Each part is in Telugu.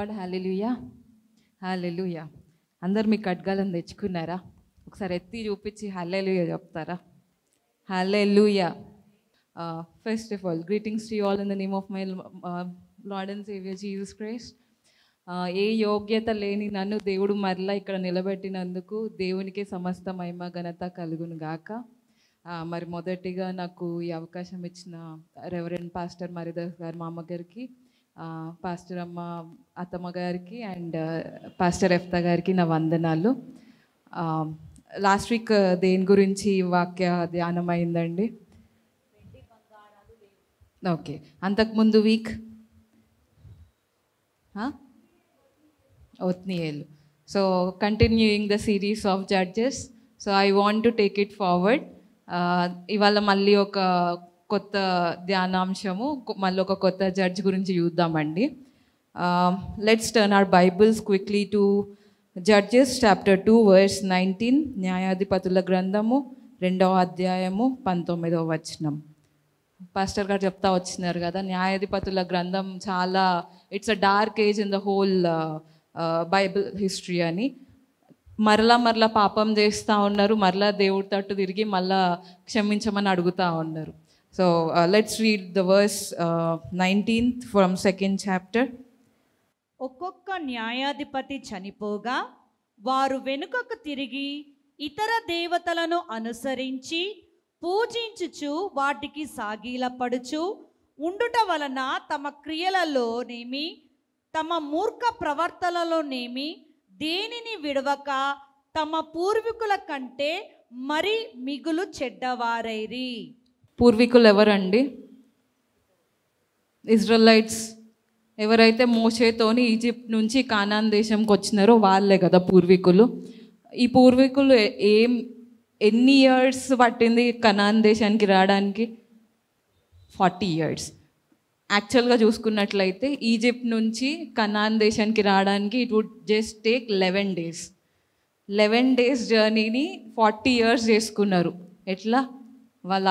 లార్డ్. హల్లెలూయా, హల్లెలూయా. అందరు మీ ఖడ్గాలను తెచ్చుకున్నారా? ఒకసారి ఎత్తి చూపించి హల్లెలూయా చెప్తారా? Hallelujah. First of all, greetings to you all in the name of my lord and saviour Jesus Christ. ఏ యోగ్యత లేని నన్ను దేవుడు మరలా ఇక్కడ నిలబెట్టినందుకు దేవునికే సమస్త మహిమ ఘనత కలుగును గాక. మరి మొదటిగా నాకు ఈ అవకాశం ఇచ్చిన రెవరెండ్ పాస్టర్ మరిదాస్ గారు, మా అమ్మగారికి, పాస్టర్ అమ్మ అత్తమ్మ గారికి అండ్ పాస్టర్ ఎఫ్తా గారికి నా వందనాలు. లాస్ట్ వీక్ దేని గురించి వాక్య ధ్యానం అయిందండి? ఓకే. అంతకుముందు వీక్ ఒత్నియేలు. So continuing the series of judges. So I want to take it forward. ఇవాళ మళ్ళీ ఒక కొత్త ధ్యానాంశము, మళ్ళీ ఒక కొత్త జడ్జ్ గురించి చూద్దామండి. Let's turn our Bibles quickly to Judges chapter 2 verse 19. న్యాయాధిపతుల గ్రంథము 2వ అధ్యాయము 19వ వచనం. పాస్టర్ గారు చెప్తా వచ్చినారు కదా, న్యాయాధిపతుల గ్రంథం చాలా it's a dark age in the whole Bible history అని. మరలా పాపం చేస్తూ ఉన్నారు, మరలా దేవుడి తట్టు తిరిగి మళ్ళా క్షమించమని అడుగుతూ ఉన్నారు. So let's read the verse 19th from 2nd chapter. ఒక్కొక్క న్యాయాధిపతి చనిపోగా వారు వెనుకకు తిరిగి ఇతర దేవతలను అనుసరించి పూజించుచు వాటికి సాగిలపడుచు ఉండుట వలన తమ క్రియలలోనేమి తమ మూర్ఖ ప్రవర్తనలోనేమి దేనిని విడవక తమ పూర్వీకుల కంటే మరి మిగులు చెడ్డవారైరి. పూర్వీకులు ఎవరండి? ఇజ్రాయెలైట్స్. ఎవరైతే మోషేతోని ఈజిప్ట్ నుంచి కానాన్ దేశంకి వచ్చినారో వాళ్ళే కదా పూర్వీకులు. ఈ పూర్వీకులు ఎన్ని ఇయర్స్ పట్టింది కనాన్ దేశానికి రావడానికి? 40 years. యాక్చువల్గా చూసుకున్నట్లయితే ఈజిప్ట్ నుంచి కనాన్ దేశానికి రావడానికి it would just take 11 days. 11 days జర్నీని 40 years చేసుకున్నారు. ఎట్లా? వాళ్ళ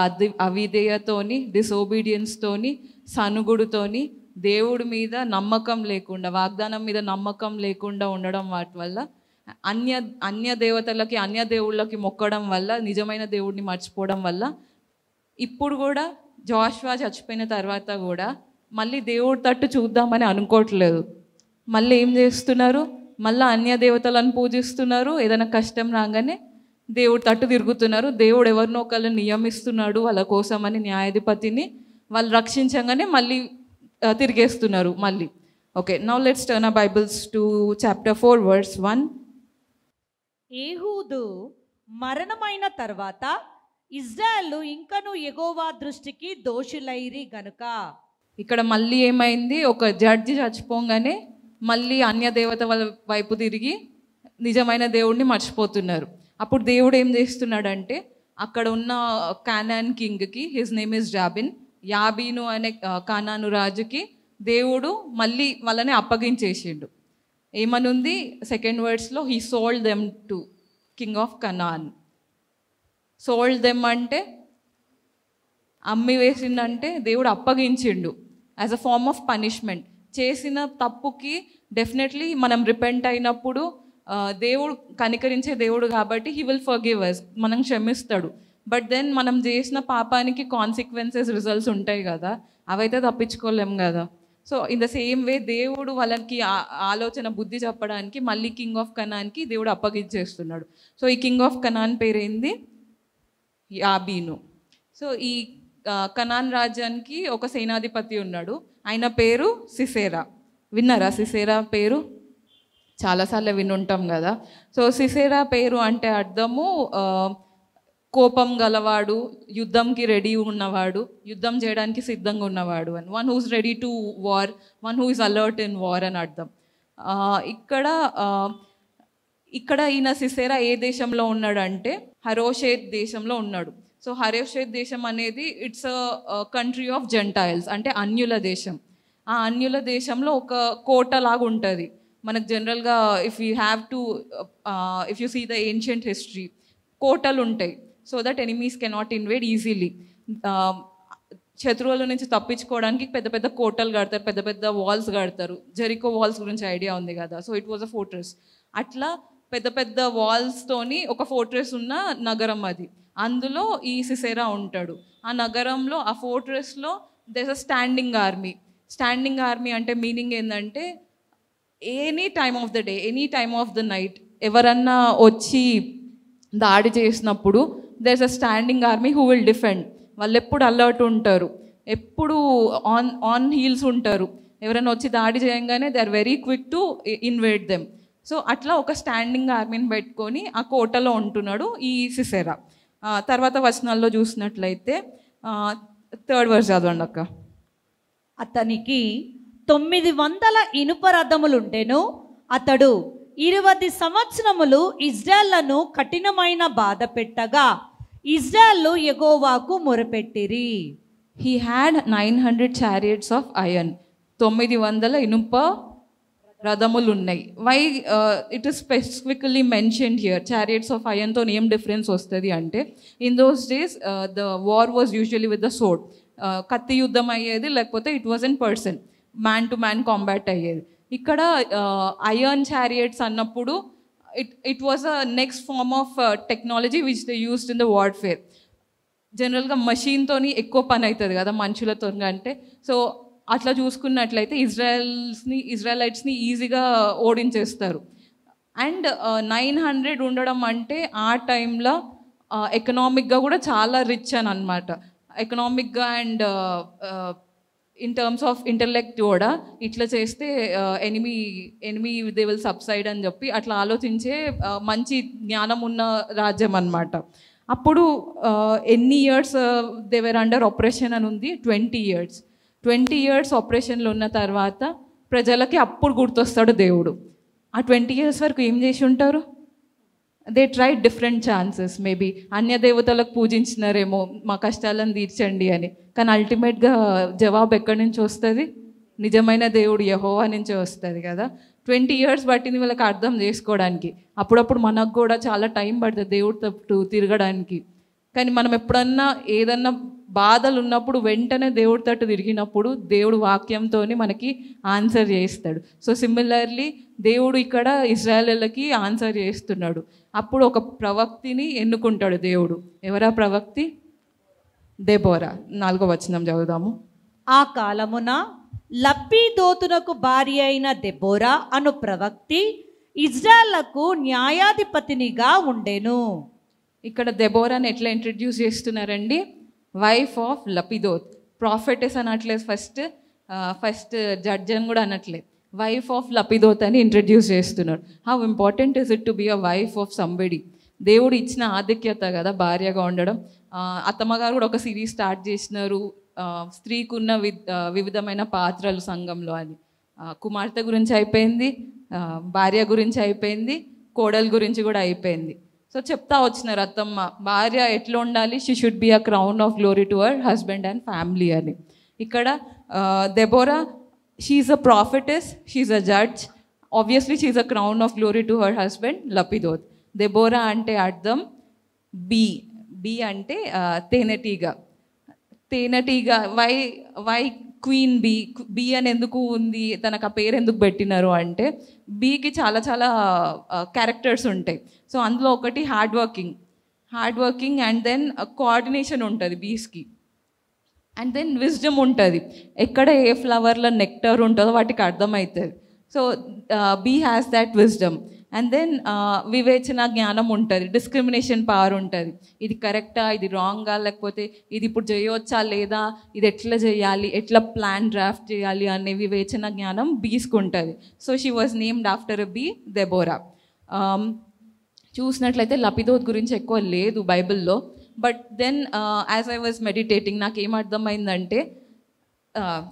అవిధేయతోని, డిసోబీడియన్స్తోని, సనుగుడుతోని, దేవుడి మీద నమ్మకం లేకుండా, వాగ్దానం మీద నమ్మకం లేకుండా ఉండడం వాటి వల్ల, అన్య దేవతలకి, అన్య దేవుళ్ళకి మొక్కడం వల్ల, నిజమైన దేవుడిని మర్చిపోవడం వల్ల, ఇప్పుడు కూడా జోషువా చచ్చిపోయిన తర్వాత కూడా మళ్ళీ దేవుడి తట్టు చూద్దామని అనుకోవట్లేదు. మళ్ళీ ఏం చేస్తున్నారు? మళ్ళీ అన్య దేవతలను పూజిస్తున్నారు. ఏదైనా కష్టం రాగానే దేవుడి తట్టు తిరుగుతున్నారు. దేవుడు ఎవరినో ఒకళ్ళు నియమిస్తున్నాడు వాళ్ళ కోసమని, న్యాయాధిపతిని వాళ్ళు రక్షించగానే మళ్ళీ తిరిగేస్తున్నారు మళ్ళీ. Okay, now let's turn our bibles to chapter 4 verse 1. ఏహూదు మరణమైన తర్వాత ఇజ్రాయేలు ఇంకను యెహోవా దృష్టికి దోషులైరి గనుక. ఇక్కడ మళ్ళీ ఏమైంది? ఒక జడ్జి చచ్చిపోగానే మళ్ళీ అన్య దేవత వైపు తిరిగి నిజమైన దేవుడిని మర్చిపోతున్నారు. అప్పుడు దేవుడు ఏం చేస్తున్నాడంటే, అక్కడ ఉన్న కానాన్ కింగ్కి, హిజ్ నేమ్ ఇస్ యాబీను అనే కానాను రాజుకి దేవుడు మళ్ళీ వాళ్ళని అప్పగించేసిండు. ఏమనుంది 2nd verse? He sold them to king of Canaan. Sold them అంటే అమ్మి వేసిండంటే దేవుడు అప్పగించిండు as a form of punishment. చేసిన తప్పుకి డెఫినెట్లీ మనం రిపెంట్ అయినప్పుడు దేవుడు కనికరించే దేవుడు కాబట్టి హీ విల్ ఫర్గివ్ us, మనం క్షమిస్తాడు. బట్ దెన్ మనం చేసిన పాపానికి కాన్సిక్వెన్సెస్, రిజల్ట్స్ ఉంటాయి కదా, అవైతే తప్పించుకోలేం కదా. So in the same way దేవుడు వాళ్ళకి ఆలోచన, బుద్ధి చెప్పడానికి మళ్ళీ కింగ్ ఆఫ్ కనాన్కి దేవుడు అప్పగించేస్తున్నాడు. సో ఈ కింగ్ ఆఫ్ కనాన్ పేరేంది? యాబీను. సో ఈ కనాన్ రాజ్యానికి ఒక సేనాధిపతి ఉన్నాడు. ఆయన పేరు సిసేరా. విన్నారా సిసేరా పేరు? చాలాసార్లు వినుంటాం కదా. సో సిసేరా పేరు అంటే అర్థము కోపం గలవాడు, యుద్ధంకి రెడీ ఉన్నవాడు, యుద్ధం చేయడానికి సిద్ధంగా ఉన్నవాడు అని. One who's ready to war, one who is alert in war అని అర్థం. ఇక్కడ ఈయన సిసేరా ఏ దేశంలో ఉన్నాడంటే హరోషేత్ దేశంలో ఉన్నాడు. సో హరోషేత్ దేశం అనేది it's a country of Gentiles, అంటే అన్యుల దేశం. ఆ అన్యుల దేశంలో ఒక కోట లాగా ఉంటుంది. మనకు జనరల్గా if you see the ancient history, కోటలు ఉంటాయి so that enemies cannot invade easily. శత్రువుల నుంచి తప్పించుకోవడానికి పెద్ద పెద్ద కోటలు కడతారు, పెద్ద పెద్ద వాల్స్ కడతారు. జెరికో వాల్స్ గురించి ఐడియా ఉంది కదా. So it was a fortress. అట్లా పెద్ద పెద్ద వాల్స్తోని ఒక ఫోర్ట్రెస్ ఉన్న నగరం అది. అందులో ఈ సిసెరా ఉంటాడు. ఆ నగరంలో, ఆ ఫోర్ట్రెస్లో there a standing army. Standing army అంటే మీనింగ్ ఏంటంటే any time of the day, any time of the night ఎవరన్నా వచ్చి దాడి చేసినప్పుడు there is a standing army who will defend. వాళ్ళు ఎప్పుడు అలర్ట్ ఉంటారు, ఎప్పుడు ఆన్ హీల్స్ ఉంటారు. ఎవరైనా వచ్చి దాడి చేయంగానే they are very quick to invade them. So అట్లా ఒక స్టాండింగ్ ఆర్మీని పెట్టుకొని ఆ కోటలో ఉంటున్నాడు ఈ సిసెరా. తర్వాత వచనాల్లో చూసినట్లయితే 3rd verse చదవండి అక్క. అతనికి 900 ఇనుప రథములుండెను. అతడు 20 సంవత్సరములు ఇజ్రాయేళ్లను కఠినమైన బాధ పెట్టగా ఇజ్రాయేలు యెహోవాకు మొరపెట్టిరి. He had 900 chariots of iron. 900 ఇనుప రథములు ఉన్నాయి. Why it is specifically mentioned here. Chariots of ఐరన్తో ఏం డిఫరెన్స్ వస్తుంది అంటే, in those days the war was usually with the sword. కత్తి యుద్ధం అయ్యేది, లేకపోతే it was in person, man to man combat అయ్యేది. ఇక్కడ ఐరన్ చారియట్స్ అన్నప్పుడు it was a next form of technology which they used in the warfare. జనరల్గా మషీన్తోని ఎక్కువ పని అవుతుంది కదా మనుషులతో అంటే. సో అట్లా చూసుకున్నట్లయితే ఇజ్రాయలైట్స్ని ఈజీగా ఓడించేస్తారు. అండ్ 900 ఉండడం అంటే ఆ టైంలో ఎకనామిక్గా కూడా చాలా రిచ్ అని అనమాట. ఎకనామిక్గా and in terms of intellect కూడా ఇట్లా చేస్తే ఎనిమీ దే విల్ సబ్సైడ్ అని చెప్పి అట్లా ఆలోచించే మంచి జ్ఞానం ఉన్న రాజ్యం అన్నమాట. అప్పుడు ఎన్ని years they were under operation అని ఉంది? 20 years ఆపరేషన్లో ఉన్న తర్వాత ప్రజలకి అప్పుడు గుర్తొస్తాడు దేవుడు. ఆ 20 years వరకు ఏం చేసి ఉంటారు? They try different chances. Maybe అన్య దేవతలకు పూజించినారేమో, మా కష్టాలను తీర్చండి అని. కానీ అల్టిమేట్గా జవాబు ఎక్కడి నుంచి వస్తుంది? నిజమైన దేవుడు యెహోవా నుంచే వస్తుంది కదా. 20 years పట్టింది వీళ్ళకి అర్థం చేసుకోవడానికి. అప్పుడప్పుడు మనకు కూడా చాలా టైం పడుతుంది దేవుడు తట్టు తిరగడానికి. కానీ మనం ఎప్పుడన్నా ఏదన్నా బాధలు ఉన్నప్పుడు వెంటనే దేవుడి తట్టు తిరిగినప్పుడు దేవుడు వాక్యంతో మనకి ఆన్సర్ చేస్తాడు. సో సిమిలర్లీ దేవుడు ఇక్కడ ఇశ్రాయేలీయులకి ఆన్సర్ చేస్తున్నాడు. అప్పుడు ఒక ప్రవక్తిని ఎన్నుకుంటాడు దేవుడు. ఎవరా ప్రవక్తి? దెబోరా. 4వ వచనం చదువుదాము. ఆ కాలమున లప్పీదోతునకు భార్య అయిన దెబోరా అను ప్రవక్తి ఇజ్రాయేలుకు న్యాయాధిపతినిగా ఉండెను. ఇక్కడ దెబోరాని ఎట్లా ఇంట్రడ్యూస్ చేస్తున్నారండి? Wife of లపిదోత్. ప్రాఫెటెస్ అనట్లేదు, ఫస్ట్ జడ్జ్ అని కూడా అనట్లేదు, వైఫ్ ఆఫ్ లపిదోత్ అని ఇంట్రడ్యూస్ చేస్తున్నారు. How important is it to be a wife of somebody. దేవుడు ఇచ్చిన ఆధిక్యత కదా భార్యగా ఉండడం. అత్తమ్మగారు కూడా ఒక సిరీస్ స్టార్ట్ చేసినారు, స్త్రీకి ఉన్న వివిధమైన పాత్రలు సంఘంలో అని. కుమార్తె గురించి అయిపోయింది, భార్య గురించి అయిపోయింది, కోడలు గురించి కూడా అయిపోయింది. సో చెప్తా వచ్చినారు అత్తమ్మ, భార్య ఎట్లా ఉండాలి, she should be a crown of glory to her husband and family అని. ఇక్కడ Deborah, she is a prophetess, she is a judge, obviously she is a crown of glory to her husband Lappidoth. Deborah అంటే అర్థం బీ అంటే తేనెటీగ. వై క్వీన్ బీ అని ఎందుకు ఉంది, తనకు ఆ పేరు ఎందుకు పెట్టినారు అంటే, బీకి చాలా చాలా క్యారెక్టర్స్ ఉంటాయి. సో అందులో ఒకటి hard working and then coordination ఉంటుంది బీస్కి. అండ్ దెన్ విజ్డమ్ ఉంటుంది. ఎక్కడ ఏ ఫ్లవర్లో నెక్టర్ ఉంటుందో వాటికి అర్థమవుతుంది. So bee has that wisdom. And then వివేచన జ్ఞానం ఉంటుంది, డిస్క్రిమినేషన్ పవర్ ఉంటుంది. ఇది కరెక్టా, ఇది రాంగా, లేకపోతే ఇది ఇప్పుడు చేయవచ్చా లేదా, ఇది ఎట్లా చేయాలి, ఎట్లా ప్లాన్ డ్రాఫ్ట్ చేయాలి అనే వివేచన జ్ఞానం బీస్కి ఉంటుంది. So she was named after a bee, Deborah. చూసినట్లయితే లపిదోత్ గురించి ఎక్కువ లేదు బైబిల్లో. But then as I was meditating నాకు ఏమర్థమైందంటే,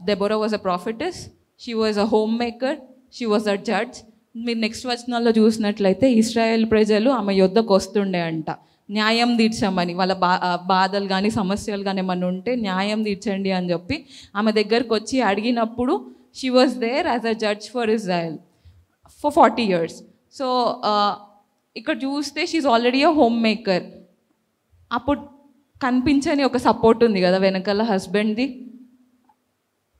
Deborah was a prophetess, she was a home maker, she was a judge. మీరు నెక్స్ట్ వచనాల్లో చూసినట్లయితే ఇశ్రాయేల్ ప్రజలు ఆమె యొద్దకు వస్తుండే అంట న్యాయం తీర్చమని. వాళ్ళ బాధలు కానీ సమస్యలు కానీ ఏమన్నా ఉంటే న్యాయం తీర్చండి అని చెప్పి ఆమె దగ్గరకు వచ్చి అడిగినప్పుడు she was there as a judge for Israel for 40 years. సో ఇక్కడ చూస్తే she's already a home maker. అప్పుడు కనిపించని ఒక సపోర్ట్ ఉంది కదా వెనకాల హస్బెండ్ది.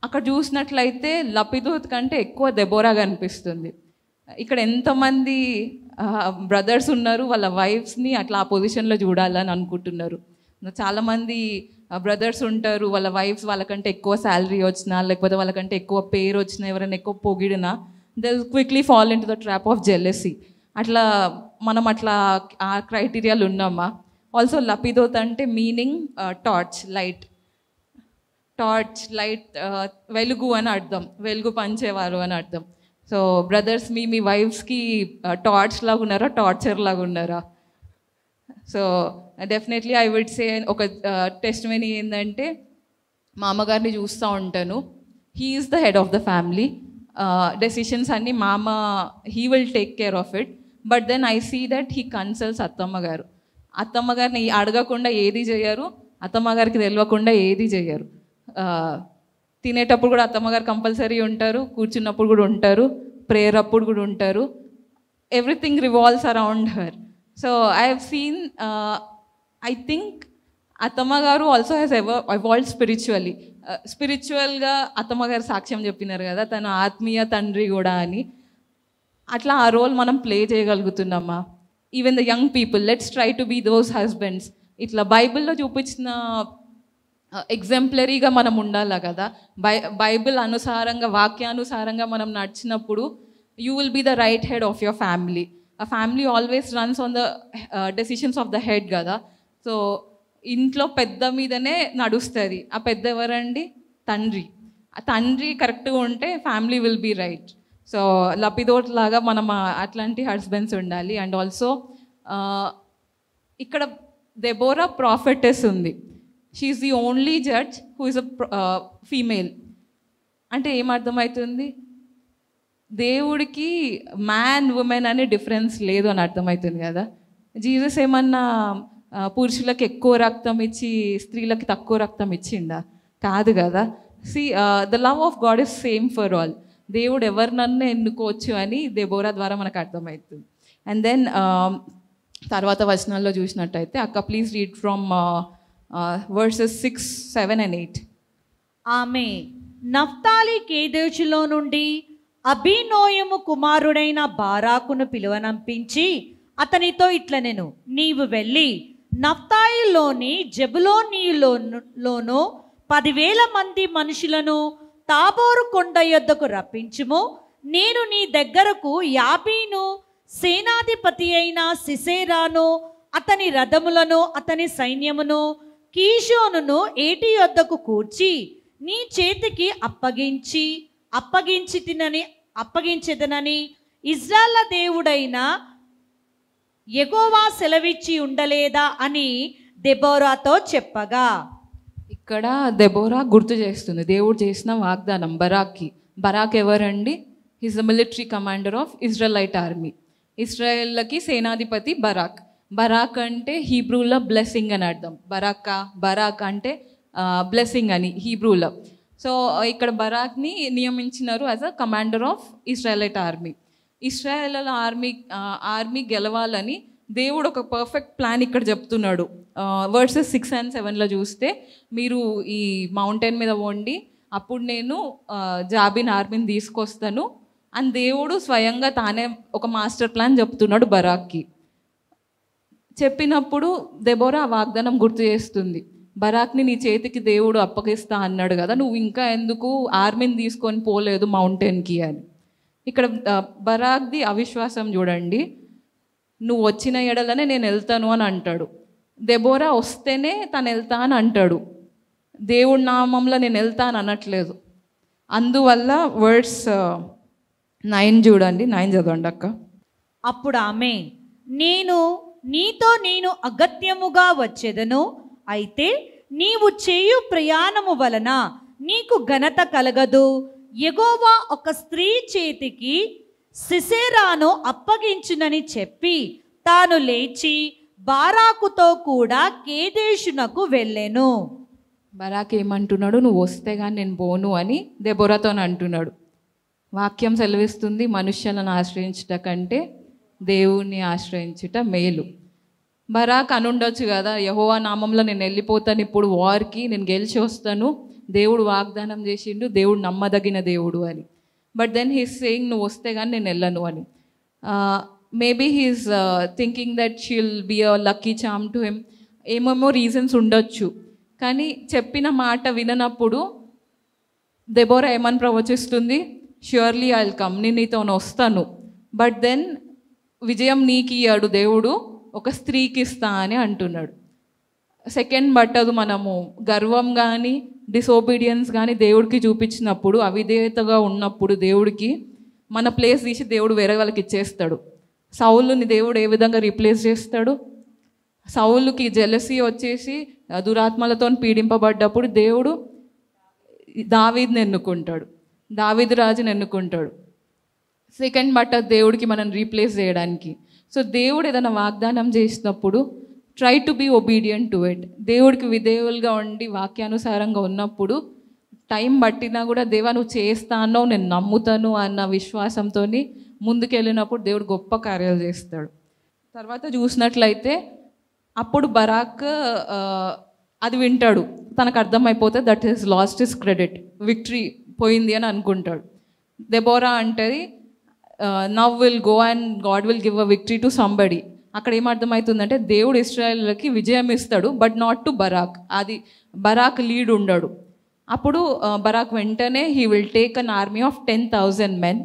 అక్కడ చూసినట్లయితే లపిదోత్ కంటే ఎక్కువ దెబోరా కనిపిస్తుంది. ఇక్కడ ఎంతమంది బ్రదర్స్ ఉన్నారు వాళ్ళ వైఫ్స్ని అట్లా ఆ పొజిషన్లో చూడాలని అనుకుంటున్నారు. చాలామంది బ్రదర్స్ ఉంటారు, వాళ్ళ వైఫ్స్ వాళ్ళకంటే ఎక్కువ శాలరీ వచ్చినా లేకపోతే వాళ్ళకంటే ఎక్కువ పేరు వచ్చినా ఎవరైనా ఎక్కువ పొగిడినా they quickly fall into the trap of jealousy. అట్లా మనం అట్లా ఆ క్రైటీరియాలు ఉన్నామా? ఆల్సో లపిదోత్ అంటే meaning torch light. Torch light వెలుగు అని అర్థం, వెలుగు పంచేవారు అని అర్థం. సో బ్రదర్స్ మీ వైఫ్స్కి టార్చ్ లాగా ఉన్నారా, టార్చర్ లాగా ఉన్నారా? So definitely I would say ఒక టెస్టిమనీ ఏంటంటే మా అమ్మగారిని చూస్తూ ఉంటాను. He is the head of the family. Decisions అన్నీ మామ he will take care of it. But then I see that he consults అత్తమ్మ గారు. అత్తమ్మ గారిని అడగకుండా ఏది చేయరు, అత్తమ్మ గారికి తెలియకుండా ఏది చేయరు. తినేటప్పుడు కూడా అత్తమ్మ గారు కంపల్సరీ ఉంటారు, కూర్చున్నప్పుడు కూడా ఉంటారు, ప్రేయర్ అప్పుడు కూడా ఉంటారు. Everything revolves around her. So I have seen, I think అత్తమ్మ గారు ఆల్సో హ్యాస్ ఎవాల్వ్డ్ స్పిరిచువల్లీ. స్పిరిచువల్గా అత్తమ్మ గారు సాక్ష్యం చెప్పినారు కదా, తను ఆత్మీయ తండ్రి కూడా అని. అట్లా ఆ రోల్ మనం ప్లే చేయగలుగుతున్నామా? Even the young people, let's try to be those husbands. ఇట్లా బైబిల్లో చూపించిన ఎగ్జాంపులరీగా మనం ఉండాలా కదా. బైబిల్ అనుసారంగా, వాక్యానుసారంగా మనం నడిచినప్పుడు you will be the right head of your family. ఆ family always runs on the decisions of the head కదా. సో ఇంట్లో పెద్ద మీదనే నడుస్తుంది. ఆ పెద్ద ఎవరండి? తండ్రి. ఆ తండ్రి కరెక్ట్గా ఉంటే family will be right. So Lappidoth లాగా మనం అట్లాంటి హస్బెండ్స్ ఉండాలి. అండ్ ఆల్సో ఇక్కడ దెబోరా ప్రాఫెటెస్ ఉంది. She is the only judge who is a female. అంటే ఏమర్థమవుతుంది? దేవుడికి మ్యాన్ ఉమెన్ అనే డిఫరెన్స్ లేదు అని అర్థమవుతుంది కదా. జీసస్ ఏమన్నా పురుషులకు ఎక్కువ రక్తం ఇచ్చి స్త్రీలకి తక్కువ రక్తం ఇచ్చిండా? కాదు కదా. The love of God is same for all. దేవుడు ఎవరినన్నా ఎన్నుకోవచ్చు అని దెబోరా ద్వారా మనకు అర్థమవుతుంది. అండ్ దెన్ తర్వాత వచనాల్లో చూసినట్టయితే అక్క please read from versus 6, 7 and 8. ఆమె నఫ్తాలి కేదేశులో నుండి అబీనోయము కుమారుడైన బారాకును పిలువనంపించి అతనితో ఇట్లనెను, నీవు వెళ్ళి నఫ్తాయిలోని జెబులోనీలోను 10,000 మంది మనుషులను తాబోరు కొండ యొద్దకు రప్పించుము. నేను నీ దగ్గరకు యాబీను సేనాధిపతి అయిన సిసేరాను, అతని రథములను, అతని సైన్యమును, కీషోనును ఏటి యొద్దకు కూర్చి నీ చేతికి అప్పగించెదనని ఇజ్రాయేల్ దేవుడైన యెహోవా సెలవిచ్చి ఉండలేదా అని దెబోరాతో చెప్పగా. ఇక్కడ దెబోరా గుర్తు చేస్తుంది దేవుడు చేసిన వాగ్దానం బరాక్కి. బరాక్ ఎవరండి? Is the military commander of Israelite army. ఇజ్రాయెల్కి సేనాధిపతి బరాక్. బరాక్ అంటే హీబ్రూలో బ్లెస్సింగ్ అని అర్థం. బరాక్ అంటే బ్లెస్సింగ్ అని హీబ్రూలో. సో ఇక్కడ బరాక్ని నియమించినారు as a commander of Israelite army. Israel army గెలవాలని దేవుడు ఒక పర్ఫెక్ట్ ప్లాన్ ఇక్కడ చెప్తున్నాడు. వర్సెస్ 6 and 7లో చూస్తే, మీరు ఈ మౌంటైన్ మీద వండి అప్పుడు నేను జాబిన్ ఆర్మీని తీసుకొస్తాను అని దేవుడు స్వయంగా తానే ఒక మాస్టర్ ప్లాన్ చెప్తున్నాడు బరాక్కి. చెప్పినప్పుడు దెబోరా వాగ్దానం గుర్తు చేస్తుంది. బరాక్ని నీ చేతికి దేవుడు అప్పగిస్తా అన్నాడు కదా, నువ్వు ఇంకా ఎందుకు ఆర్మీని తీసుకొని పోలేదు మౌంటైన్కి అని. ఇక్కడ బరాక్ది అవిశ్వాసం చూడండి. నువ్వు వచ్చిన ఎడలనే నేను వెళ్తాను అని అంటాడు. దెబోరా వస్తేనే తను వెళ్తా అని అంటాడు. దేవుడి నామంలో నేను వెళ్తాను అనట్లేదు. అందువల్ల వర్డ్స్ 9 చూడండి. 9 చదవండి అక్క. అప్పుడు ఆమె, నీతో అగత్యముగా వచ్చేదను, అయితే నీవు చేయు ప్రయాణము వలన నీకు ఘనత కలగదు. యెహోవా ఒక స్త్రీ చేతికి సిసేరాను అప్పగించునని చెప్పి తాను లేచి బారాకుతో కూడా కేదేశునకు వెళ్ళెను. బరాక్ ఏమంటున్నాడు? నువ్వు వస్తే కానీ నేను పోను అని దెబోరాతో అంటున్నాడు. వాక్యం సెలవిస్తుంది, మనుష్యులను ఆశ్రయించుట కంటే దేవుణ్ణి ఆశ్రయించుట మేలు. బరాక్ అనుండొచ్చు కదా, యెహోవా నామంలో నేను వెళ్ళిపోతాను, ఇప్పుడు వార్కి నేను గెలిచి వస్తాను, దేవుడు వాగ్దానం చేసిండు, దేవుడు నమ్మదగిన దేవుడు అని. బట్ దెన్ హీస్ సేయింగ్ నువ్వు వస్తే కానీ నేను వెళ్ళను అని. Maybe he's thinking that she'll be a lucky charm to him. ఏమేమో రీజన్స్ ఉండొచ్చు. కానీ చెప్పిన మాట విననప్పుడు దెబోరా ఏమని ప్రవచిస్తుంది? ష్యూర్లీ ఐ విల్ కమ్, నేను నీతో వస్తాను, బట్ దెన్ విజయం నీకు ఇయ్యాడు దేవుడు, ఒక స్త్రీకి ఇస్తా అని అంటున్నాడు. సెకండ్ బట్టదు, మనము గర్వం కానీ డిసోబీడియన్స్ కానీ దేవుడికి చూపించినప్పుడు, అవిధేయతగా ఉన్నప్పుడు దేవుడికి మన ప్లేస్ తీసి దేవుడు వేరే వాళ్ళకి ఇచ్చేస్తాడు. సౌలుని దేవుడు ఏ విధంగా రీప్లేస్ చేస్తాడు? సౌలుకి జెలసీ వచ్చేసి దురాత్మలతో పీడింపబడ్డప్పుడు దేవుడు దావీదుని ఎన్నుకుంటాడు, దావీదు రాజుని ఎన్నుకుంటాడు. సెకండ్ బట్ట దేవుడికి మనం రీప్లేస్ చేయడానికి. సో దేవుడు ఏదైనా వాగ్దానం చేసినప్పుడు try to be obedient to it. దేవుడికి విధేయులుగా ఉండి వాక్యానుసారంగా ఉన్నప్పుడు టైం పట్టినా కూడా దేవా నువ్వు చేస్తానో నేను నమ్ముతాను అన్న విశ్వాసంతో ముందుకెళ్ళినప్పుడు దేవుడు గొప్ప కార్యాలు చేస్తాడు. తర్వాత చూసినట్లయితే అప్పుడు బరాక్ అది వింటాడు, తనకు అర్థమైపోతే that is lost his credit, victory పోయింది అని అనుకుంటాడు. దెబోరా అంటది now will go and God will give a victory to somebody. అక్కడ ఏమర్థమవుతుందంటే దేవుడు ఇశ్రాయేలుకి విజయం ఇస్తాడు, బట్ నాట్ టు బరాక్. అది బరాక్ లీడ్ ఉండడు. అప్పుడు బరాక్ వెంటనే he will take an army of 10,000 men,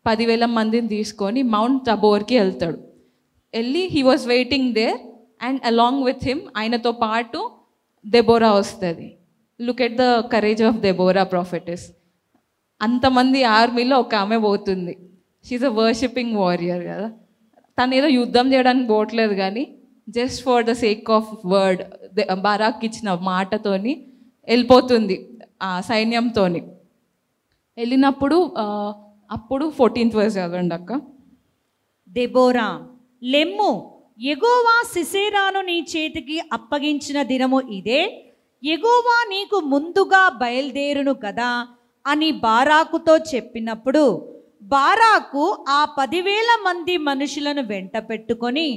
10,000 మందిని తీసుకొని మౌంట్ తబోర్కి వెళ్తాడు. వెళ్ళి he was waiting there and along with him ఆయనతో పాటు దెబోరా వస్తుంది. Look at the courage of Deborah prophetess. అంతమంది ఆర్మీలో ఒక ఆమె పోతుంది. షీఈ్ అ వర్షిపింగ్ వారియర్ కదా. తను ఏదో యుద్ధం చేయడానికి పోవట్లేదు, కానీ just for the sake of word Barak ఇచ్చిన మాటతోని వెళ్ళిపోతుంది ఆ సైన్యంతో. వెళ్ళినప్పుడు అప్పుడు 14th verse చదవండి అక్క. దెబోరా, లెమ్ము, యెహోవా సిసెరాను నీ చేతికి అప్పగించిన దినము ఇదే, యెహోవా నీకు ముందుగా బయలుదేరును కదా అని బారాకుతో చెప్పినప్పుడు బారాకు ఆ 10,000 మంది మనుషులను వెంట పెట్టుకొని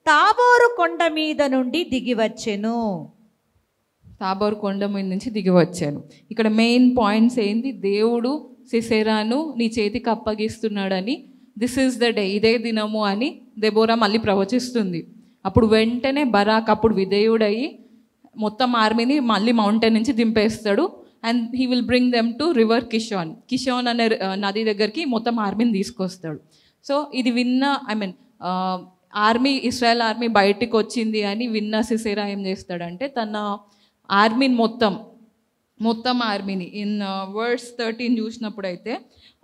తాబోరు కొండ మీద నుండి దిగివచ్చెను. తాబోరు కొండ మీద నుంచి దిగి వచ్చాను. ఇక్కడ మెయిన్ పాయింట్స్ ఏంది? దేవుడు సిసెరాను నీ చేతికి అప్పగిస్తున్నాడని, దిస్ ఈజ్ ద డే, ఇదే దినము అని దెబోరా మళ్ళీ ప్రవచిస్తుంది. అప్పుడు వెంటనే బరాక్ అప్పుడు విధేయుడయ్యి మొత్తం ఆర్మీని మళ్ళీ మౌంటైన్ నుంచి దింపేస్తాడు. And he will bring them to river Kishon. Kishon అనే నది దగ్గరికి మొత్తం ఆర్మీని తీసుకొస్తాడు. సో ఇది విన్న ఆర్మీ, ఇస్రాయల్ ఆర్మీ బయటికి వచ్చింది అని విన్న సిసెరా ఏం చేస్తాడంటే తన ఆర్మీని మొత్తం ఆర్మీని ఇన్ వర్స్ 13 చూసినప్పుడైతే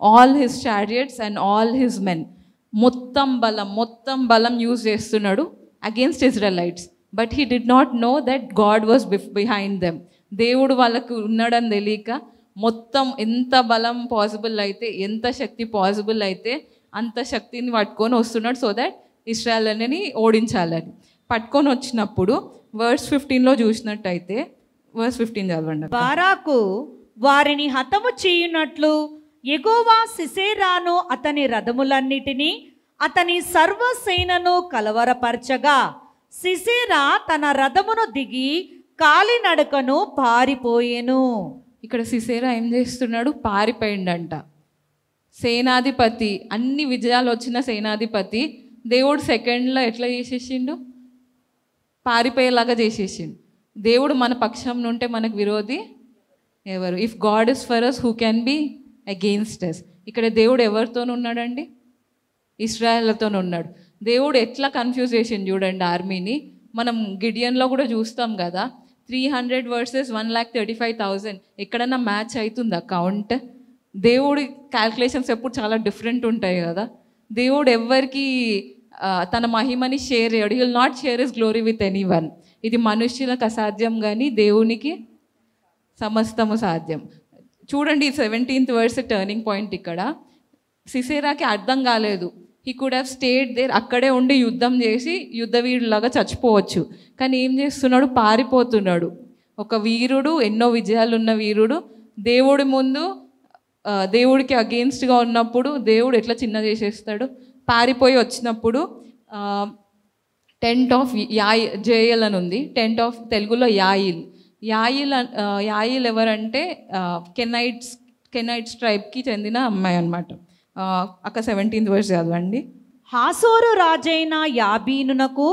all his chariots and all his men, మొత్తం బలం యూజ్ చేస్తున్నాడు against Israelites. But he did not know that God was behind them. దేవుడు వాళ్ళకు ఉన్నాడని తెలియక మొత్తం ఎంత బలం పాసిబుల్ అయితే, ఎంత శక్తి పాసిబుల్ అయితే అంత శక్తిని పట్టుకొని వస్తున్నాడు, సో దట్ ఇశ్రాయేలుని ఓడించాలని. పట్టుకొని వచ్చినప్పుడు వర్స్ 15లో చూసినట్టయితే, వర్స్ 15 చదవండి. బారాకు వారిని హతము చేయునట్లు యెహోవా సిసెరాను అతని రథములన్నిటినీ అతని సర్వసేనను కలవరపరచగా సిసెరా తన రథమును దిగి కాలినడకను పారిపోయెను. ఇక్కడ సిసెరా ఏం చేస్తున్నాడు? పారిపోయిండంట. సేనాధిపతి, అన్ని విజయాలు వచ్చిన సేనాధిపతి దేవుడు సెకండ్లో ఎట్లా చేసేసిండు? పారిపోయేలాగా చేసేసిండు. దేవుడు మన పక్షం నుంటే మనకు విరోధి ఎవరు? If God is for us who can be against us. ఇక్కడ దేవుడు ఎవరితో ఉన్నాడండి? ఇశ్రాయేల్తో ఉన్నాడు. దేవుడు ఎట్లా కన్ఫ్యూజ్ చేసిండు చూడండి ఆర్మీని. మనం గిడియన్లో కూడా చూస్తాం కదా, 300 versus 1,35,000. ఎక్కడన్నా మ్యాచ్ అవుతుందా కౌంట్? దేవుడి క్యాల్కులేషన్స్ ఎప్పుడు చాలా డిఫరెంట్ ఉంటాయి కదా. దేవుడు ఎవరికి తన మహిమని షేర్ చేయడు. He will not share his glory with anyone. ఇది మనుష్యులకు అసాధ్యం, కానీ దేవునికి సమస్తము సాధ్యం. చూడండి 17th verse టర్నింగ్ పాయింట్. ఇక్కడ సిసెరాకి అర్థం కాలేదు. He could have stayed there, అక్కడే ఉండి యుద్ధం చేసి యుద్ధవీరులాగా చచ్చిపోవచ్చు. కానీ ఏం చేస్తున్నాడు? పారిపోతున్నాడు. ఒక వీరుడు, ఎన్నో విజయాలు ఉన్న వీరుడు దేవుడి ముందు, దేవుడికి అగెయిన్స్ట్గా ఉన్నప్పుడు దేవుడు ఎట్లా చిన్న చేసేస్తాడు? పారిపోయి వచ్చినప్పుడు టెంట్ ఆఫ్ జేయల్ అని ఉంది, టెంట్ ఆఫ్ తెలుగులో యాయిల్. యాయిల్ ఎవరంటే కెనైట్స్ ట్రైబ్కి చెందిన అమ్మాయి అనమాట. అక్క 17th verse చదవండి. హాసోరు రాజైన యాబీనునకు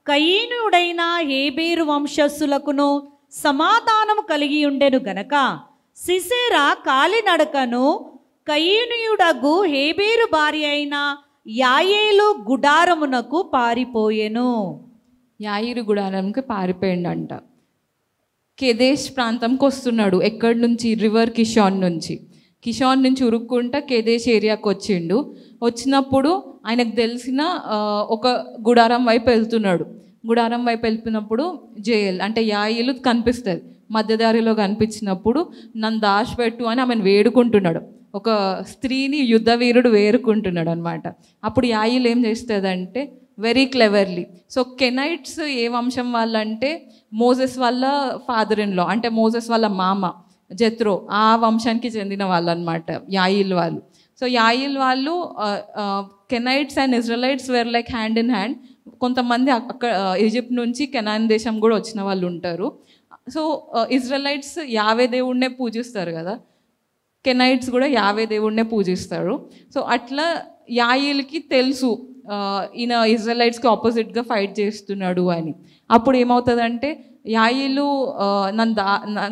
కయీనుడైన హేబేరు వంశస్థులకును సమాధానము కలిగి ఉండెను గనక సిసెరా కాలినడకను కయీనుయుడగు హేబేరు భార్య అయిన యాయేలు గుడారమునకు పారిపోయెను. యాయిరు గుడారంకి పారిపోయిండంట. కెదేష్ ప్రాంతంకి వస్తున్నాడు. ఎక్కడి నుంచి? రివర్ కిషాన్ నుంచి ఉరుక్కుంటా కెదేష్ ఏరియాకి వచ్చిండు. వచ్చినప్పుడు ఆయనకు తెలిసిన ఒక గుడారం వైపు వెళ్తున్నాడు. గుడారం వైపు వెళ్తున్నప్పుడు జేయల్ అంటే యాయిలు కనిపిస్తుంది. మధ్యదారిలో కనిపించినప్పుడు నన్ను దాచిపెట్టు అని ఆమెను వేడుకుంటున్నాడు. ఒక స్త్రీని యుద్ధ వీరుడు వేరుకుంటున్నాడు అనమాట. అప్పుడు యాయిల్ ఏం చేస్తుందంటే వెరీ క్లెవర్లీ, సో కెనైట్స్ ఏ వంశం వాళ్ళంటే మోసెస్ వాళ్ళ ఫాదర్ ఇన్ లా, అంటే మోసెస్ వాళ్ళ మామ జెత్రో, ఆ వంశానికి చెందిన వాళ్ళు అనమాట యాయిల్ వాళ్ళు. సో యాయిల్ వాళ్ళు Kenites and Israelites were like hand in hand. కొంతమంది అక్కడ ఈజిప్ట్ నుంచి కెనాన్ దేశం కూడా వచ్చిన వాళ్ళు ఉంటారు. సో ఇజ్రాయలైట్స్ యావే దేవుడినే పూజిస్తారు కదా, కెనైట్స్ కూడా యావే దేవుడినే పూజిస్తారు. సో అట్లా యాయిల్కి తెలుసు ఈయన ఇజ్రాయలైట్స్కి ఆపోజిట్గా ఫైట్ చేస్తున్నాడు అని. అప్పుడు ఏమవుతుందంటే యాయిలు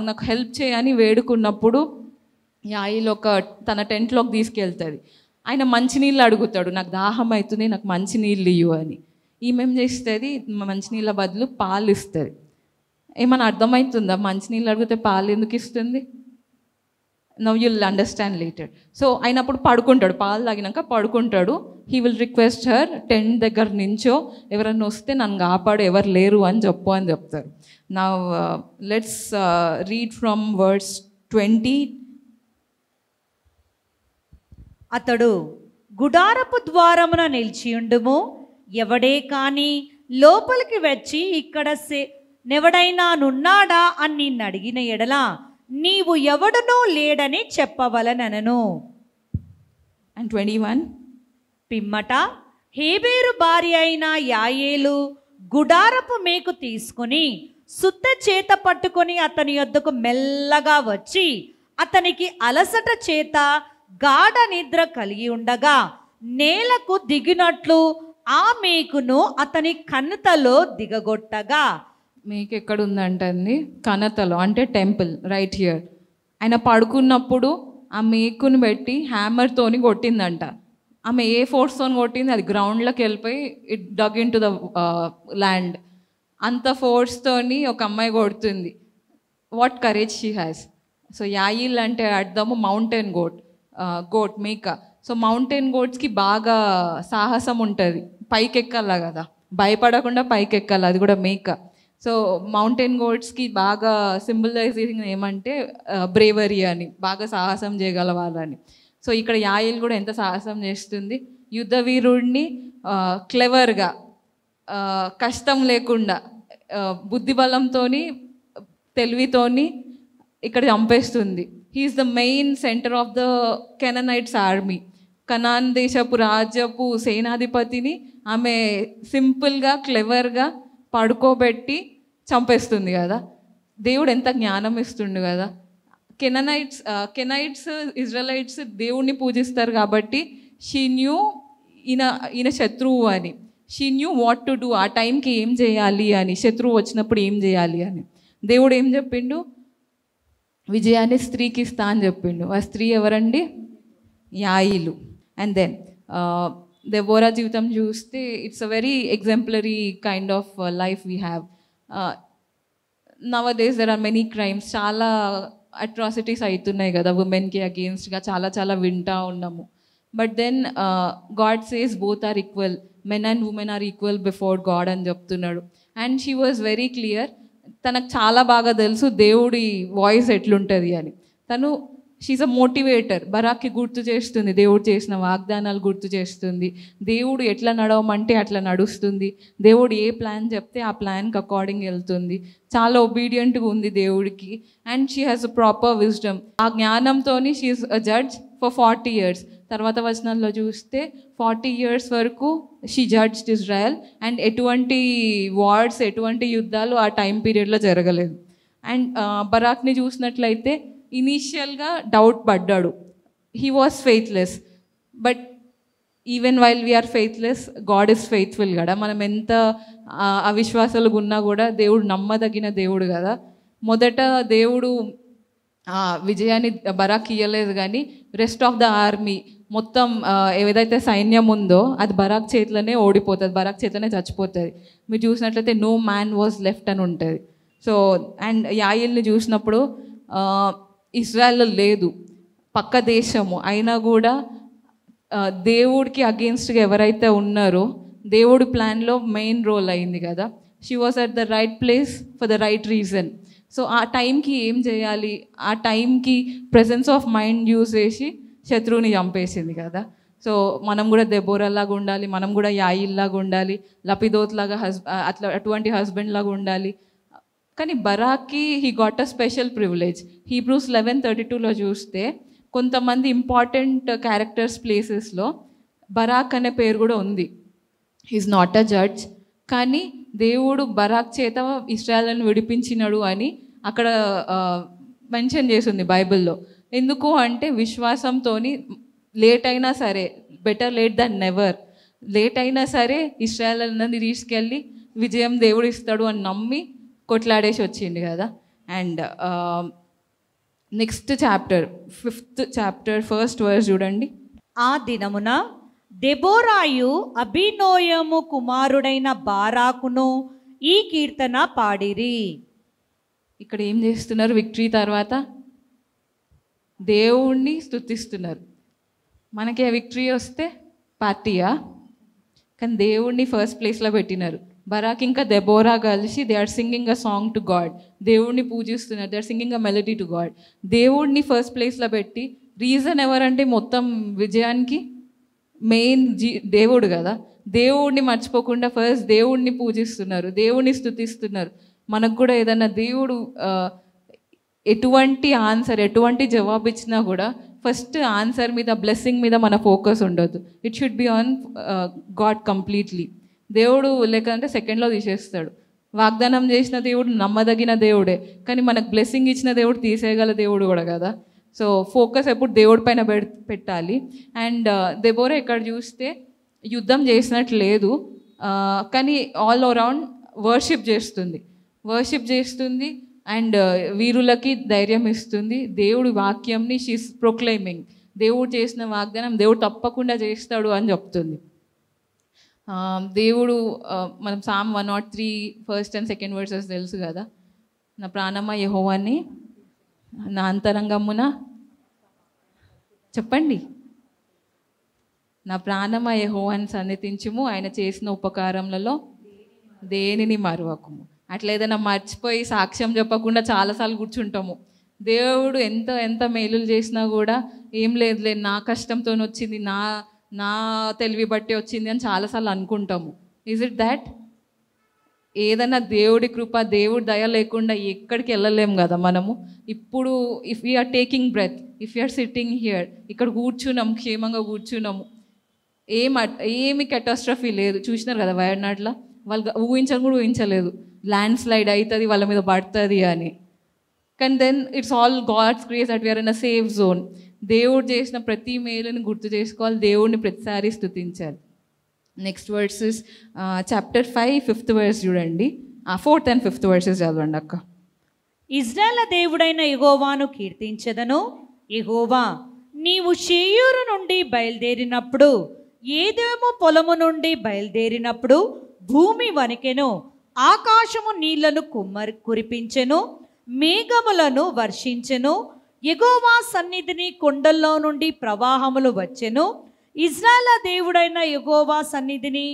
నాకు హెల్ప్ చేయని వేడుకున్నప్పుడు యాయిల్ తన టెంట్లోకి తీసుకెళ్తుంది. ఆయన మంచినీళ్ళు అడుగుతాడు, నాకు దాహం అవుతుంది, నాకు మంచినీళ్ళు ఇవ్వు అని. ఈమెం చేస్తుంది, మంచినీళ్ళ బదులు పాలు ఇస్తుంది. ఏమన్నా అర్థమవుతుందా? మంచినీళ్ళు అడిగితే పాలు ఎందుకు ఇస్తుంది? Now you'll understand later. So ఆయన అప్పుడు పడుకుంటాడు, పాలు తాగినాక పడుకుంటాడు. He will request her, tent దగ్గర నుంచో ఎవరన్నా వస్తే నన్ను కాపాడు, ఎవరు లేరు అని చెప్తారు. నా లెట్స్ రీడ్ ఫ్రమ్ వర్డ్స్ 20. అతడు గుడారపు ద్వారమున నిలిచియుండుము, ఎవడే కాని లోపలికి వచ్చి ఇక్కడ నెవడైనా నున్నాడా అని నిన్ను అడిగిన ఎడల నీవు ఎవడనూ లేడని చెప్పవలనను. అండ్ 21. పిమ్మట హేబేరు భార్య అయిన యాయేలు గుడారపు మేకు తీసుకుని సుత్త చేత పట్టుకొని అతని యొద్దకు మెల్లగా వచ్చి అతనికి అలసట చేత గాఢ నిద్ర కలిగి ఉండగా నేలకు దిగినట్లు ఆ మేకును అతని కన్నతలో దిగగొట్టగా. మేకు ఎక్కడ ఉందంటండి? కనతలో, అంటే టెంపుల్ రైట్ హియర్. ఆయన పడుకున్నప్పుడు ఆ మేకుని పెట్టి హ్యామర్తోని కొట్టిందంట. ఆమె ఏ ఫోర్స్తో కొట్టింది? అది గ్రౌండ్లోకి వెళ్ళిపోయి it dug into the land. అంత ఫోర్స్తోని ఒక అమ్మాయి కొడుతుంది. What courage she has. So Jael అంటే అర్థము మౌంటైన్ గోట్ మేక. సో మౌంటైన్ గోట్స్కి బాగా సాహసం ఉంటుంది, పైకెక్కాల కదా, భయపడకుండా పైకెక్కాలి, అది కూడా మేక. సో మౌంటైన్ గోట్స్కి బాగా సింబలైజింగ్ ఏమంటే బ్రేవరీ అని, బాగా సాహసం చేయగల వాళ్ళని. సో ఇక్కడ యాయిల్ కూడా ఎంత సాహసం చేస్తుంది, యుద్ధ వీరుడిని క్లెవర్గా, కష్టం లేకుండా, బుద్ధిబలంతో, తెలివితోని ఇక్కడ చంపేస్తుంది. He is the main centre of the Kenanites army. Canaan దేశపు రాజ్యపు సేనాధిపతిని ఆమె సింపుల్గా క్లెవర్గా పడుకోబెట్టి చంపేస్తుంది కదా. దేవుడు ఎంత జ్ఞానం ఇస్తుండు కదా. కెనైట్స్ ఇజ్రాయలైట్స్ దేవుణ్ణి పూజిస్తారు కాబట్టి షీ న్యూ ఈయన శత్రువు అని. She knew what to do, ఆ టైంకి ఏం చేయాలి అని, శత్రువు వచ్చినప్పుడు ఏం చేయాలి అని. దేవుడు ఏం చెప్పిండు? విజయాన్ని స్త్రీకి ఇస్తా అని చెప్పిండు. ఆ స్త్రీ ఎవరండి? యాయిలు. అండ్ దెన్ దెబోరా జీవితం చూస్తే it's a very exemplary kind of life we have. Nowadays there are many crimes, చాలా అట్రాసిటీస్ అవుతున్నాయి కదా ఉమెన్కి అగేన్స్ట్గా, చాలా వింటా ఉన్నాము. But then God says both are equal, men and women are equal before God అని చెప్తున్నాడు. And she was very clear. తనకు చాలా బాగా తెలుసు దేవుడి వాయిస్ ఎట్లుంటుంది అని. తను షీఈస్ అ మోటివేటర్. బరాక్కి గుర్తు చేస్తుంది, దేవుడు చేసిన వాగ్దానాలు గుర్తు చేస్తుంది, దేవుడు ఎట్లా నడవమంటే అట్లా నడుస్తుంది, దేవుడు ఏ ప్లాన్ చెప్తే ఆ ప్లాన్కి అకార్డింగ్ వెళ్తుంది, చాలా ఒబీడియంట్గా ఉంది దేవుడికి. And she has a proper wisdom. ఆ జ్ఞానంతో she's a judge for 40 years. తర్వాత వచనాల్లో చూస్తే 40 years వరకు షీ జడ్జ్డ్ ఇజ్రాయెల్, అండ్ ఎటువంటి వార్స్, ఎటువంటి యుద్ధాలు ఆ టైం పీరియడ్లో జరగలేదు. అండ్ బరాక్ని చూసినట్లయితే ఇనీషియల్గా డౌట్ పడ్డాడు, he was faithless. But even while we're faithless, God is faithful కదా. మనం ఎంత అవిశ్వాసాలుగా ఉన్నా కూడా దేవుడు నమ్మదగిన దేవుడు కదా. మొదట దేవుడు విజయాన్ని బరాక్ ఇయ్యలేదు, కానీ రెస్ట్ ఆఫ్ ద ఆర్మీ మొత్తం ఏదైతే సైన్యం ఉందో అది బరాక్ చేతిలోనే ఓడిపోతుంది, బరాక్ చేతిలోనే చచ్చిపోతుంది. మీరు చూసినట్లయితే నో మ్యాన్ వాజ్ లెఫ్ట్ అని ఉంటుంది. సో అండ్ యాయిల్ని చూసినప్పుడు ఇజ్రాయెల్లో లేదు, పక్క దేశము అయినా కూడా దేవుడికి అగెయిన్స్ట్గా ఎవరైతే ఉన్నారో దేవుడి ప్లాన్లో మెయిన్ రోల్ అయింది కదా. She was at the right place for the right reason. So ఆ టైంకి ఏం చేయాలి, ఆ టైంకి ప్రెజెన్స్ ఆఫ్ మైండ్ యూజ్ చేసి శత్రువుని చంపేసింది కదా. సో మనం కూడా దెబోరాలాగా ఉండాలి, మనం కూడా యాయిల్లాగా ఉండాలి, లపిదోత్ లాగా అటువంటి హస్బెండ్ లాగా ఉండాలి. కానీ బరాక్కి he got a special privilege. Hebrews 11:32లో చూస్తే కొంతమంది ఇంపార్టెంట్ క్యారెక్టర్స్ ప్లేసెస్లో బరాక్ అనే పేరు కూడా ఉంది. ఈజ్ నాట్ అ జడ్జ్, కానీ దేవుడు బరాక్ చేత ఇశ్రాయేలును విడిపించినాడు అని అక్కడ మెన్షన్ చేసింది బైబిల్లో. ఎందుకు అంటే విశ్వాసంతో లేట్ అయినా సరే, better late than never, late అయినా సరే ఇశ్రాయేలుని తీసుకెళ్ళి విజయం దేవుడు ఇస్తాడు అని నమ్మి కొట్లాడేసి వచ్చింది కదా. And next chapter 5th chapter 1st verse చూడండి. ఆ దినమున దెబోరాయు అబీనోయము కుమారుడైన బారాకును ఈ కీర్తన పాడిరి. ఇక్కడ ఏం చేస్తున్నారు? విక్టరీ తర్వాత దేవుణ్ణి స్తుతిస్తున్నారు. మనకి ఆ విక్టరీ వస్తే పార్టీయా, కానీ దేవుణ్ణి ఫస్ట్ ప్లేస్లో పెట్టినారు. బరాక్ ఇంకా దెబోరా కలిసి they are singing a song to God, దేవుడిని పూజిస్తున్నారు, they are singing a melody to God. దేవుడిని ఫస్ట్ ప్లేస్లో పెట్టి, రీజన్ ఎవరంటే మొత్తం విజయానికి మెయిన్ దేవుడు కదా. దేవుడిని మర్చిపోకుండా ఫస్ట్ దేవుడిని పూజిస్తున్నారు, దేవుడిని స్తుతిస్తున్నారు. మనకు కూడా ఏదన్నా దేవుడు ఎటువంటి ఆన్సర్, ఎటువంటి జవాబు ఇచ్చినా కూడా ఫస్ట్ ఆన్సర్ మీద, బ్లెస్సింగ్ మీద మన ఫోకస్ ఉండొద్దు. It should be on God completely. దేవుడు లేకంటే సెకండ్లో తీసేస్తాడు. వాగ్దానం చేసిన దేవుడు నమ్మదగిన దేవుడే, కానీ మనకు బ్లెస్సింగ్ ఇచ్చిన దేవుడు తీసేయగల దేవుడు కూడా కదా. సో ఫోకస్ ఎప్పుడు దేవుడి పైన పెట్టాలి. అండ్ దెబోరా ఇక్కడ చూస్తే యుద్ధం చేసినట్లు లేదు, కానీ ఆల్ అరౌండ్ వర్షిప్ చేస్తుంది అండ్ వీరులకి ధైర్యం ఇస్తుంది. దేవుడి వాక్యంని షీస్ ప్రొక్లైమింగ్, దేవుడు చేసిన వాగ్దానం దేవుడు తప్పకుండా చేస్తాడు అని చెప్తుంది. దేవుడు మనం Psalm 103 1st and 2nd verses తెలుసు కదా. నా ప్రాణమా యెహోవాని నా అంతరంగమున, చెప్పండి, నా ప్రాణమా యెహోవాని సన్నిధించుము, ఆయన చేసిన ఉపకారములలో దేనిని మరువకుము. అట్లా ఏదైనా మర్చిపోయి సాక్ష్యం చెప్పకుండా చాలాసార్లు కూర్చుంటాము. దేవుడు ఎంత మేలులు చేసినా కూడా ఏం లేదులే, నా కష్టంతో వచ్చింది, నా తెలివి బట్టి వచ్చింది అని చాలాసార్లు అనుకుంటాము. Is it that? ఏదైనా దేవుడి కృప, దేవుడి దయ లేకుండా ఎక్కడికి వెళ్ళలేము కదా మనము. ఇప్పుడు if we're taking breath, if you're sitting here, ఇక్కడ కూర్చున్నాము, క్షేమంగా కూర్చున్నాము, ఏమి కెటాస్ట్రఫీ లేదు. చూసినారు కదా వయనాడులో, వాళ్ళు ఊహించలేదు ల్యాండ్ స్లైడ్ అవుతుంది, వాళ్ళ మీద పడుతుంది అని. కానీ then it's all God's grace that we are in a safe zone. దేవుడు చేసిన ప్రతి మేలుని గుర్తు చేసుకోవాలి, దేవుడిని ప్రతిసారి స్తుతించాలి. Next verses chapter 5 5th verse చూడండి. 4th and 5th verses చదవండి అక్క. ఇజ్రాయేలు దేవుడైన యెహోవాను కీర్తించెదను. యెహోవా, నీవు షేయూరు నుండి బయలుదేరినప్పుడు, ఏదేమో పొలము నుండి బయలుదేరినప్పుడు భూమి వణికెను, ఆకాశము నీళ్లను కురిపించెను, మేఘములను వర్షించెను, యెహోవా సన్నిధిని కొండల్లో నుండి ప్రవాహములు వచ్చెను. ఇజ్రాయేలు దేవుడైన యెహోవా సన్నిధిని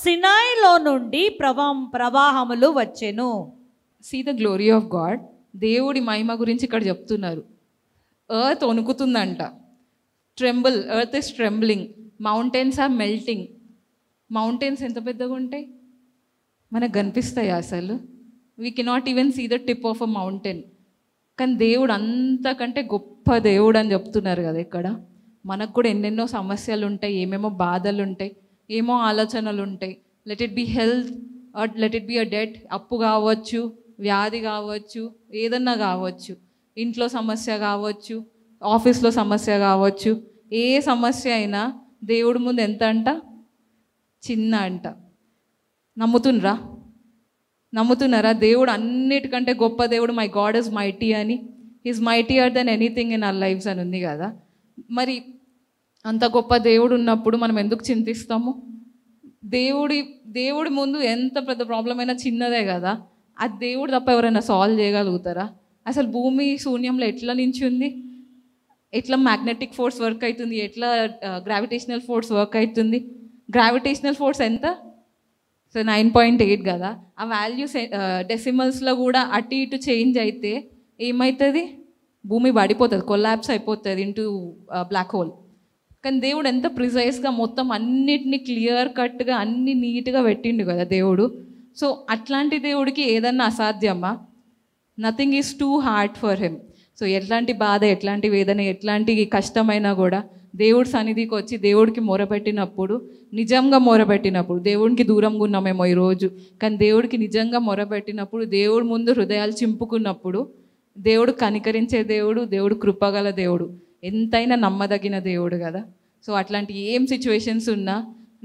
సినాయిలో నుండి ప్రవాహములు వచ్చెను. See the glory of God. దేవుడి మహిమ గురించి ఇక్కడ చెప్తున్నారు. ఎర్త్ వణుకుతుందంట, earth is trembling, mountains are melting. Mountains ఎంత పెద్దగా ఉంటాయి, మనకు కనిపిస్తాయి అసలు? We cannot even see the tip of a mountain. కానీ దేవుడు అంతకంటే గొప్ప దేవుడు అని చెప్తున్నారు కదా ఇక్కడ. మనకు కూడా ఎన్నెన్నో సమస్యలు ఉంటాయి, ఏమేమో బాధలు ఉంటాయి, ఏమో ఆలోచనలు ఉంటాయి. Let it be health or let it be a debt, అప్పు కావచ్చు, వ్యాధి కావచ్చు, ఏదన్నా కావచ్చు, ఇంట్లో సమస్య కావచ్చు, ఆఫీస్లో సమస్య కావచ్చు, ఏ సమస్య అయినా దేవుడి ముందు ఎంత అంట? చిన్న అంట. నమ్ముతున్నారా? దేవుడు అన్నిటికంటే గొప్ప దేవుడు, మై గాడ్ ఇస్ మైటీ అని. Is mightier than anything in our lives అని ఉంది కదా. మరి అంత గొప్ప దేవుడు ఉన్నప్పుడు మనం ఎందుకు చింతిస్తాము? దేవుడి ముందు ఎంత పెద్ద ప్రాబ్లం అయినా చిన్నదే కదా. అది దేవుడు తప్ప ఎవరైనా సాల్వ్ చేయగలుగుతారా? అసలు భూమి శూన్యంలో ఎట్లా నించుంది? ఎట్లా మ్యాగ్నెటిక్ ఫోర్స్ వర్క్ అవుతుంది? ఎట్లా గ్రావిటేషనల్ ఫోర్స్ వర్క్ అవుతుంది? గ్రావిటేషనల్ ఫోర్స్ ఎంత? సో 9.8 కదా. ఆ వాల్యూస్ డెసిమల్స్లో కూడా అటు ఇటు చేంజ్ అయితే ఏమవుతుంది? భూమి పడిపోతుంది, కొలాప్స్ అయిపోతుంది ఇంటూ బ్లాక్ హోల్. కానీ దేవుడు ఎంత ప్రిసైజ్గా మొత్తం అన్నిటినీ క్లియర్ కట్గా అన్ని నీట్గా పెట్టిండు కదా దేవుడు. సో అట్లాంటి దేవుడికి ఏదన్నా అసాధ్యమా? Nothing is too hard for him. So ఎట్లాంటి బాధ, ఎట్లాంటి వేదన, ఎట్లాంటి కష్టమైనా కూడా దేవుడి సన్నిధికి వచ్చి దేవుడికి మొరపెట్టినప్పుడు, నిజంగా మొరపెట్టినప్పుడు, దేవుడికి దూరంగా ఉన్నామేమో ఈరోజు, కానీ దేవుడికి నిజంగా మొరపెట్టినప్పుడు, దేవుడి ముందు హృదయాలు చింపుకున్నప్పుడు, దేవుడు కనికరించే దేవుడు, దేవుడు కృపగల దేవుడు, ఎంతైనా నమ్మదగిన దేవుడు కదా. సో అట్లాంటి ఏం సిచ్యువేషన్స్ ఉన్నా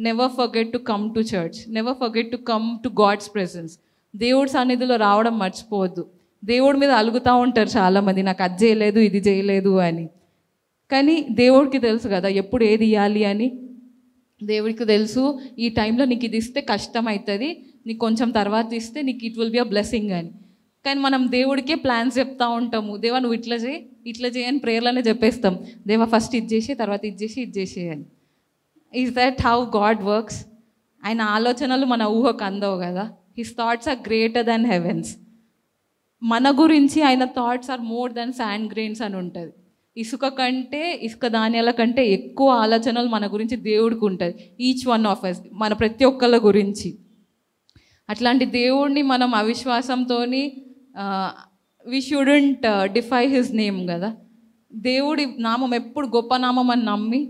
never forget to come to church, never forget to come to God's presence. దేవుడి సన్నిధిలో రావడం మర్చిపోవద్దు. దేవుడి మీద అలుగుతూ ఉంటారు చాలామంది, నాకు అది చేయలేదు, ఇది చేయలేదు అని. కానీ దేవుడికి తెలుసు కదా ఎప్పుడు ఏది ఇవ్వాలి అని. దేవుడికి తెలుసు ఈ టైంలో నీకు ఇది ఇస్తే కష్టం అవుతుంది, నీకు కొంచెం తర్వాత ఇస్తే నీకు it will be a blessing అని. కానీ మనం దేవుడికే ప్లాన్స్ చెప్తూ ఉంటాము, దేవా నువ్వు ఇట్లా చేయి అని ప్రేయర్లోనే చెప్పేస్తాం. దేవా ఫస్ట్ ఇది చేసి, తర్వాత ఇది చేసి అని. Is that how God works? ఆయన ఆలోచనలు మన ఊహకు అందవు కదా. His thoughts are greater than heavens. మన గురించి ఆయన thoughts are more than sand grains అని ఉంటుంది. ఇసుక ధాన్యాల కంటే ఎక్కువ ఆలోచనలు మన గురించి దేవుడికి ఉంటుంది. ఈచ్ వన్ ఆఫ్ అస్, మన ప్రతి ఒక్కళ్ళ గురించి. అట్లాంటి దేవుడిని మనం అవిశ్వాసంతో we shouldn't defy his name కదా. దేవుడి నామం ఎప్పుడు గొప్ప నామం అని నమ్మి,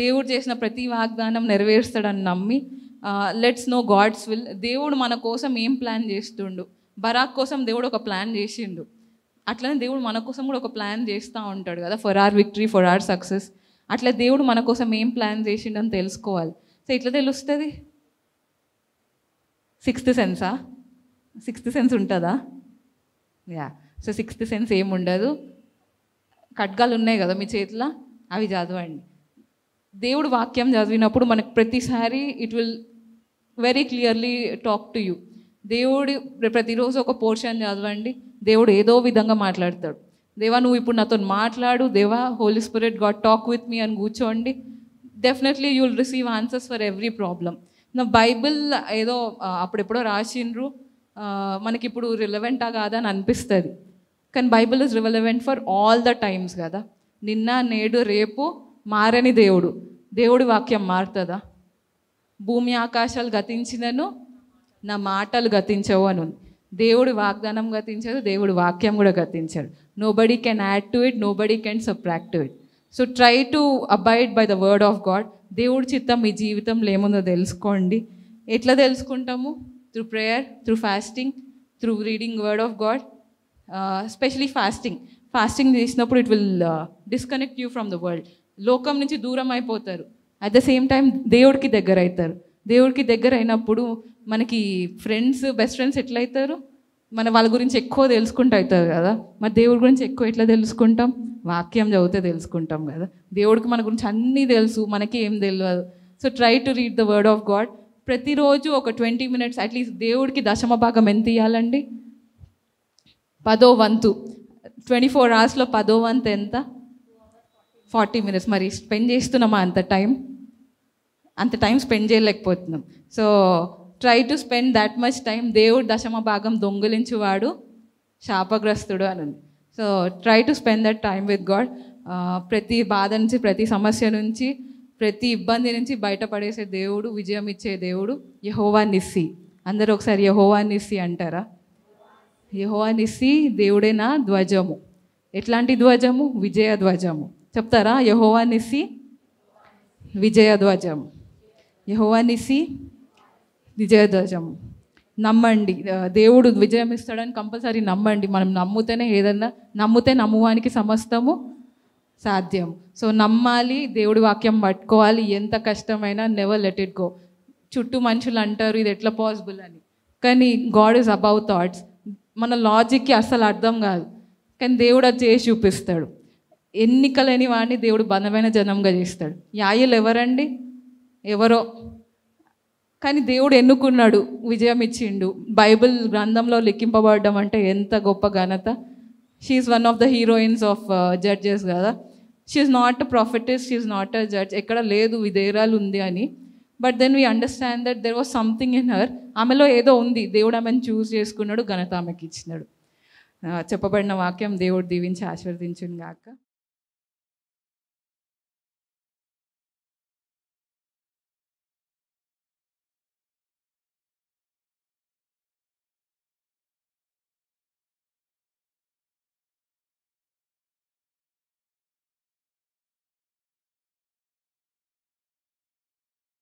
దేవుడు చేసిన ప్రతి వాగ్దానం నెరవేరుస్తాడని నమ్మి, లెట్స్ నో గాడ్స్ విల్. దేవుడు మన కోసం ఏం ప్లాన్ చేస్తుండు? బరాక్ కోసం దేవుడు ఒక ప్లాన్ చేసిండు, అట్లనే దేవుడు మన కోసం కూడా ఒక ప్లాన్ చేస్తూ ఉంటాడు కదా, for our victory, for our success. అట్లా దేవుడు మన కోసం ఏం ప్లాన్ చేసిండు అని తెలుసుకోవాలి. సో ఎట్లా తెలుస్తుంది? సిక్స్త్ సెన్స్ ఉంటుందా? సో సిక్స్త్ సెన్స్ ఏముండదు. ఖడ్గాలు ఉన్నాయి కదా మీ చేతిలో, అవి చదవండి. దేవుడు వాక్యం చదివినప్పుడు మనకు ప్రతిసారి it will very clearly talk to you. దేవుడు ప్రతిరోజు ఒక పోర్షన్ చదవండి, దేవుడు ఏదో విధంగా మాట్లాడతాడు. దేవా నువ్వు ఇప్పుడు నాతో మాట్లాడు, దేవా holy spirit God talk with me అని కూర్చోండి. Definitely you will receive answers for every problem. నా బైబిల్ ఏదో అప్పుడెప్పుడో రాసిండ్రు, మనకిప్పుడు రిలవెంటా కాదా అని అనిపిస్తుంది. కానీ bible is relevant for all the times కదా. నిన్న, నేడు, రేపు మారని దేవుడు. దేవుడి వాక్యం మారుతుందా? భూమి ఆకాశాలు గతించినను నా మాటలు గతించవు అని ఉంది. దేవుడి వాగ్దానం గతించదు, దేవుడి వాక్యం కూడా గతించాడు. Nobody can add to it, nobody can subtract to it. So try to abide by the word of God. దేవుడి చిత్తం మీ జీవితంలో ఏముందో తెలుసుకోండి. ఎట్లా తెలుసుకుంటాము? Through prayer, through fasting, through reading word of God. Specially fasting చేసినప్పుడు it will disconnect you from the world. లోకం నుంచి దూరం అయిపోతారు, అట్ ద సేమ్ టైం దేవుడికి దగ్గర అవుతారు. దేవుడికి దగ్గర అయినప్పుడు మనకి బెస్ట్ ఫ్రెండ్స్ ఎట్లయితారు? వాళ్ళ గురించి ఎక్కువ తెలుసుకుంటూ అవుతారు కదా. మరి దేవుడి గురించి ఎక్కువ ఎట్లా తెలుసుకుంటాం? వాక్యం చదివితే తెలుసుకుంటాం కదా. దేవుడికి మన గురించి అన్నీ తెలుసు, మనకి ఏం తెలియదు. So try to read the word of God. ప్రతిరోజు ఒక 20 minutes అట్లీస్ట్ దేవుడికి దశమ భాగం ఎంత ఇవ్వాలండి? 10వ వంతు. 24 hours 10వ వంతు ఎంత? 40 minutes. మరి స్పెండ్ చేస్తున్నామా అంత టైం స్పెండ్ చేయలేకపోతున్నాం. So try to spend that much time. దేవుడు దశమ భాగం దొంగిలించువాడు శాపగ్రస్తుడు అని ఉంది. So try to spend that time with God. ప్రతి బాధ నుంచి, ప్రతి సమస్య నుంచి, ప్రతి ఇబ్బంది నుంచి బయటపడేసే దేవుడు, విజయం ఇచ్చే దేవుడు యెహోవా నిస్సి. అందరూ ఒకసారి యెహోవా నిస్సి అంటారా? యెహోవా నిస్సి దేవుడే నా ధ్వజము. ఎట్లాంటి ధ్వజము? విజయ ధ్వజము. చెప్తారా? యెహోవా నిస్సి విజయధ్వజం. యెహోవా నిసి విజయధ్వజం. నమ్మండి, దేవుడు విజయం ఇస్తాడని కంపల్సరీ నమ్మండి. మనం నమ్ముతేనే ఏదన్నా, నమ్మితే నమ్మువానికి సమస్తము సాధ్యం. సో నమ్మాలి, దేవుడి వాక్యం పట్టుకోవాలి. ఎంత కష్టమైనా నెవర్ లెట్ ఇట్ గో. చుట్టూ మనుషులు అంటారు ఇది ఎట్లా పాసిబుల్ అని, కానీ గాడ్ ఈజ్ అబౌవ్ థాట్స్. మన లాజిక్కి అస్సలు అర్థం కాదు, కానీ దేవుడు అది చేసి చూపిస్తాడు. ఎన్నికలేని వాడిని దేవుడు బలమైన జనంగా చేస్తాడు. యాయులు ఎవరండి? ఎవరో, కానీ దేవుడు ఎన్నుకున్నాడు, విజయం ఇచ్చిండు. బైబిల్ గ్రంథంలో లిఖింపబడడం అంటే ఎంత గొప్ప ఘనత. She is one of the heroines of judges కదా. She is not a prophetess, she is not a judge. ఎక్కడ లేదు విధేయురాలు ఉంది అని. But then we understand that there was something in her. ఆమెలో ఏదో ఉంది, దేవుడు ఆమెను చూస్ చేసుకున్నాడు, ఘనత ఆమెకి ఇచ్చినాడు. చెప్పబడిన వాక్యం దేవుడు దీవించి ఆశీర్వదించును గాక.